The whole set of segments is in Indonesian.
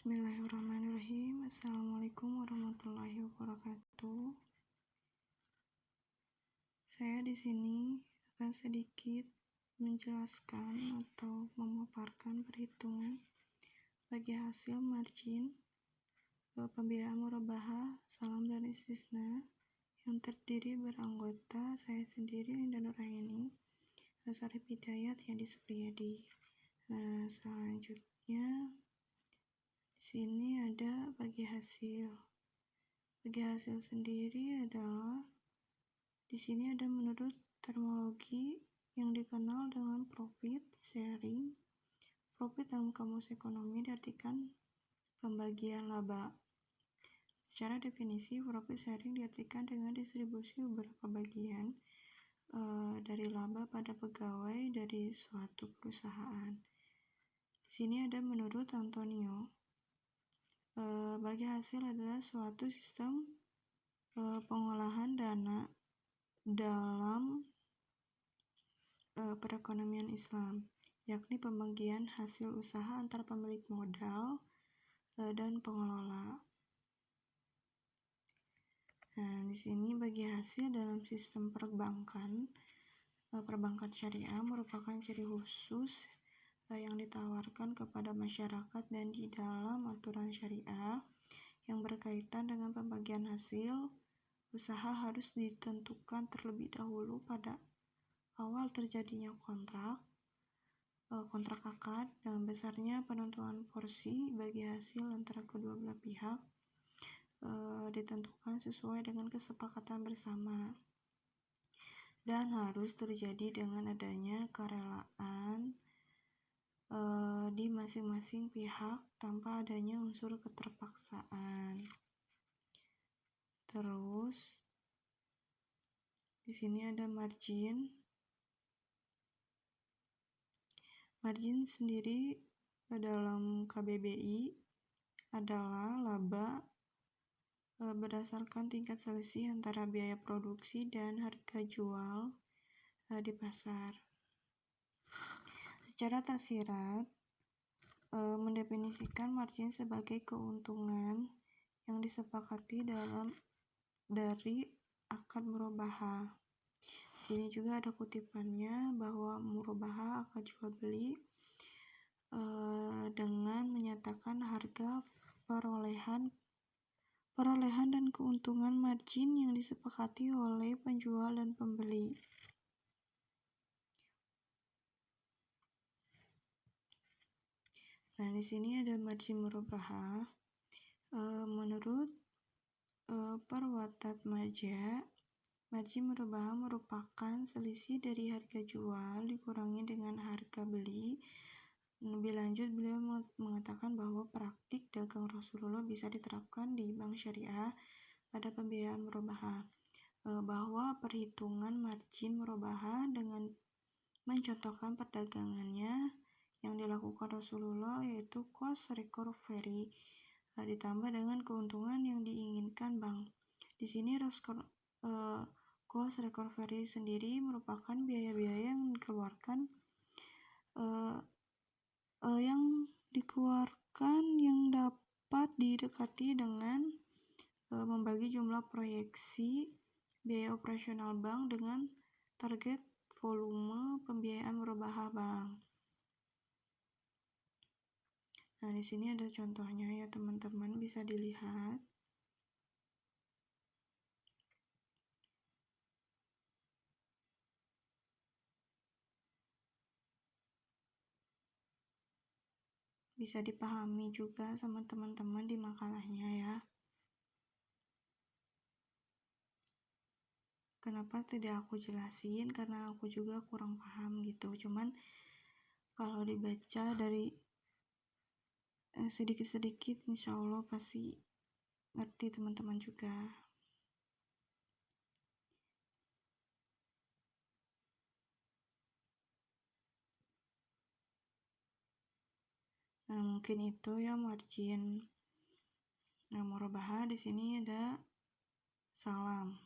Bismillahirrahmanirrahim. Assalamualaikum warahmatullahi wabarakatuh. Saya di sini akan sedikit menjelaskan atau memaparkan perhitungan bagi hasil margin pembiayaan murabahah salam dan istisna yang terdiri beranggota saya sendiri, Linda Nuraini, Sarif Hidayat, Yadi Supriyadi. Selanjutnya di sini ada bagi hasil. Bagi hasil sendiri adalah di sini ada menurut terminologi yang dikenal dengan profit sharing. Profit dalam kamus ekonomi diartikan pembagian laba. Secara definisi, profit sharing diartikan dengan distribusi beberapa bagian dari laba pada pegawai dari suatu perusahaan. Di sini ada menurut Antonio. Bagi hasil adalah suatu sistem pengolahan dana dalam perekonomian Islam, yakni pembagian hasil usaha antara pemilik modal dan pengelola. Di sini bagi hasil dalam sistem perbankan syariah merupakan ciri khusus yang ditawarkan kepada masyarakat dan di dalam aturan syariah yang berkaitan dengan pembagian hasil usaha harus ditentukan terlebih dahulu pada awal terjadinya kontrak akad, dan besarnya penentuan porsi bagi hasil antara kedua belah pihak ditentukan sesuai dengan kesepakatan bersama dan harus terjadi dengan adanya kerelaan di masing-masing pihak tanpa adanya unsur keterpaksaan. Terus di sini ada margin. Margin sendiri dalam KBBI adalah laba berdasarkan tingkat selisih antara biaya produksi dan harga jual di pasar. Secara tersirat, mendefinisikan margin sebagai keuntungan yang disepakati dari akad murabahah. Di sini juga ada kutipannya bahwa murabahah akad jual beli dengan menyatakan harga perolehan dan keuntungan margin yang disepakati oleh penjual dan pembeli. Di sini ada margin murabahah. Menurut Perwatatmaja, margin murabahah merupakan selisih dari harga jual dikurangi dengan harga beli. Lebih lanjut, beliau mengatakan bahwa praktik dagang Rasulullah bisa diterapkan di bank syariah pada pembiayaan murabahah, bahwa perhitungan margin murabahah dengan mencontohkan perdagangannya yang dilakukan Rasulullah, yaitu cost recovery ditambah dengan keuntungan yang diinginkan bank. Di sini cost recovery sendiri merupakan biaya-biaya yang dikeluarkan yang dapat didekati dengan membagi jumlah proyeksi biaya operasional bank dengan target volume pembiayaan murabahah bank. Di sini ada contohnya ya teman-teman, bisa dilihat. Bisa dipahami juga sama teman-teman di makalahnya ya. Kenapa tidak aku jelasin? Karena aku juga kurang paham gitu. Cuman kalau dibaca dari sedikit-sedikit, insya Allah pasti ngerti teman-teman juga. Mungkin itu ya margin murabahah. Di sini ada salam.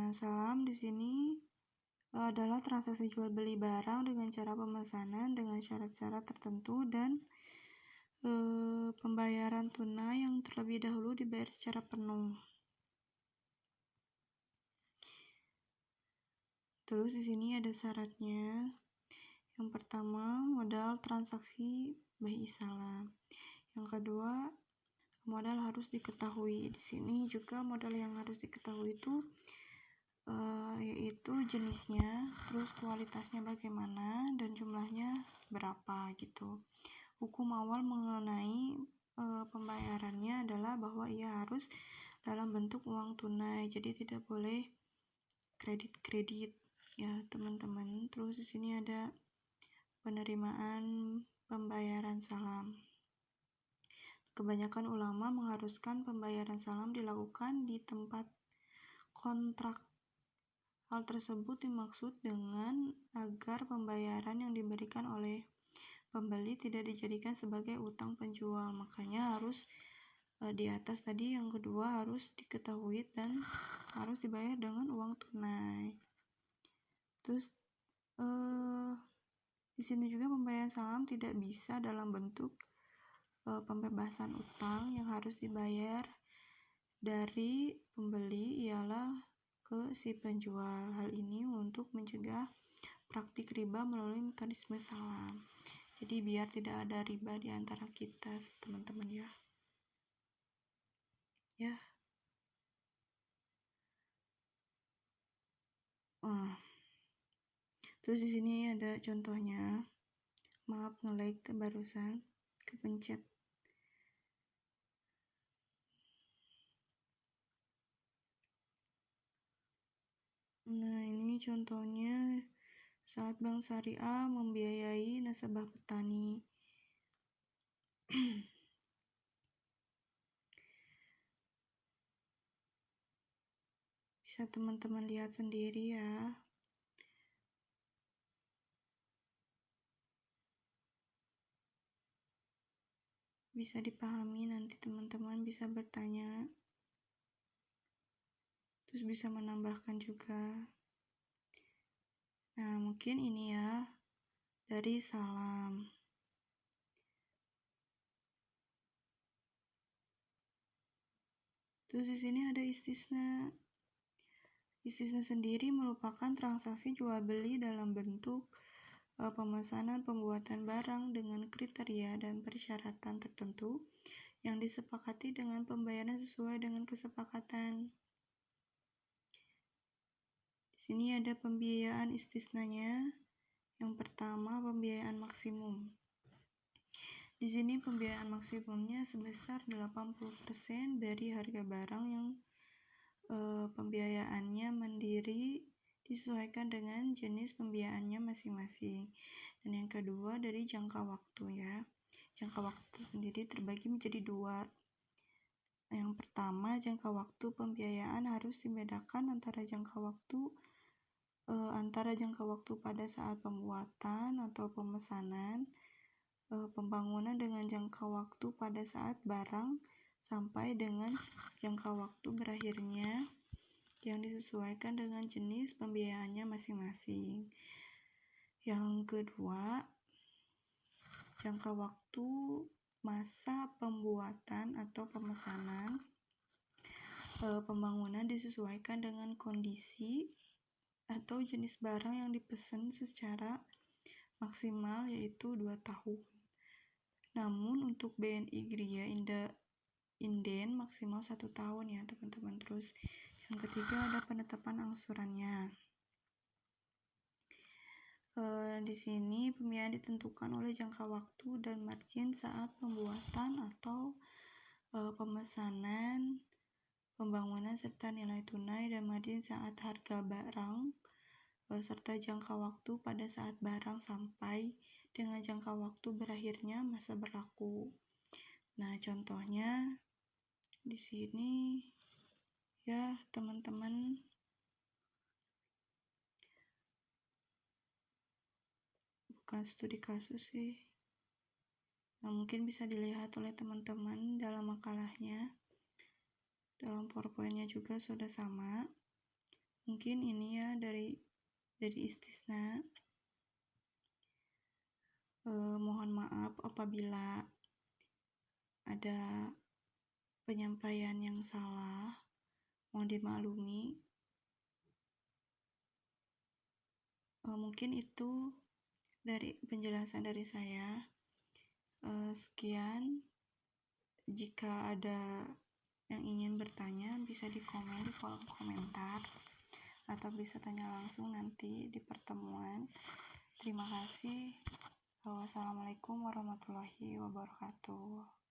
Salam di sini adalah transaksi jual beli barang dengan cara pemesanan dengan syarat-syarat tertentu dan pembayaran tunai yang terlebih dahulu dibayar secara penuh. Terus di sini ada syaratnya. Yang pertama, modal transaksi bai salam. Yang kedua, modal harus diketahui. Di sini juga modal yang harus diketahui itu yaitu jenisnya, terus kualitasnya bagaimana, dan jumlahnya berapa gitu. Hukum awal mengenai pembayarannya adalah bahwa ia harus dalam bentuk uang tunai, jadi tidak boleh kredit ya teman-teman. Terus di sini ada penerimaan pembayaran salam. Kebanyakan ulama mengharuskan pembayaran salam dilakukan di tempat kontrak. Hal tersebut dimaksud dengan agar pembayaran yang diberikan oleh pembeli tidak dijadikan sebagai utang penjual. Makanya harus di atas tadi yang kedua harus diketahui dan harus dibayar dengan uang tunai. Terus di sini juga pembayaran salam tidak bisa dalam bentuk pembebasan utang. Yang harus dibayar dari pembeli ialah ke si penjual. Hal ini untuk mencegah praktik riba melalui mekanisme salam. Jadi biar tidak ada riba di antara kita, teman-teman ya. Terus di sini ada contohnya. Maaf nge-lag barusan, kepencet. Nah, ini contohnya saat Bank Syariah membiayai nasabah petani. Bisa teman-teman lihat sendiri ya. Bisa dipahami, nanti teman-teman bisa bertanya. Terus bisa menambahkan juga. Nah, mungkin ini ya dari salam. Terus di sini ada istisna. Istisna sendiri merupakan transaksi jual beli dalam bentuk pemesanan pembuatan barang dengan kriteria dan persyaratan tertentu yang disepakati dengan pembayaran sesuai dengan kesepakatan. Di sini ada pembiayaan istisnanya. Yang pertama, pembiayaan maksimum. Di sini pembiayaan maksimumnya sebesar 80% dari harga barang yang pembiayaannya mandiri disesuaikan dengan jenis pembiayaannya masing-masing. Dan yang kedua dari jangka waktu ya. Jangka waktu sendiri terbagi menjadi dua. Yang pertama, jangka waktu pembiayaan harus dibedakan antara jangka waktu pada saat pembuatan atau pemesanan, pembangunan dengan jangka waktu pada saat barang sampai dengan jangka waktu berakhirnya yang disesuaikan dengan jenis pembiayaannya masing-masing. Yang kedua, jangka waktu masa pembuatan atau pemesanan, pembangunan disesuaikan dengan kondisi atau jenis barang yang dipesan secara maksimal yaitu 2 tahun. Namun untuk BNI Gria Inden maksimal 1 tahun ya teman-teman. Terus yang ketiga ada penetapan angsurannya. Di sini pembiayaan ditentukan oleh jangka waktu dan margin saat pembuatan atau pemesanan, pembangunan serta nilai tunai dan margin saat harga barang serta jangka waktu pada saat barang sampai dengan jangka waktu berakhirnya masa berlaku. Nah, contohnya di sini ya, teman-teman. Bukan studi kasus sih. Nah, mungkin bisa dilihat oleh teman-teman dalam makalahnya. Dalam PowerPoint-nya juga sudah sama. Mungkin ini ya dari jadi istisna. Mohon maaf apabila ada penyampaian yang salah, mohon dimaklumi. Mungkin itu dari penjelasan dari saya. Sekian. Jika ada yang ingin bertanya, bisa di komen di kolom komentar atau bisa tanya langsung nanti di pertemuan. Terima kasih. Wassalamualaikum warahmatullahi wabarakatuh.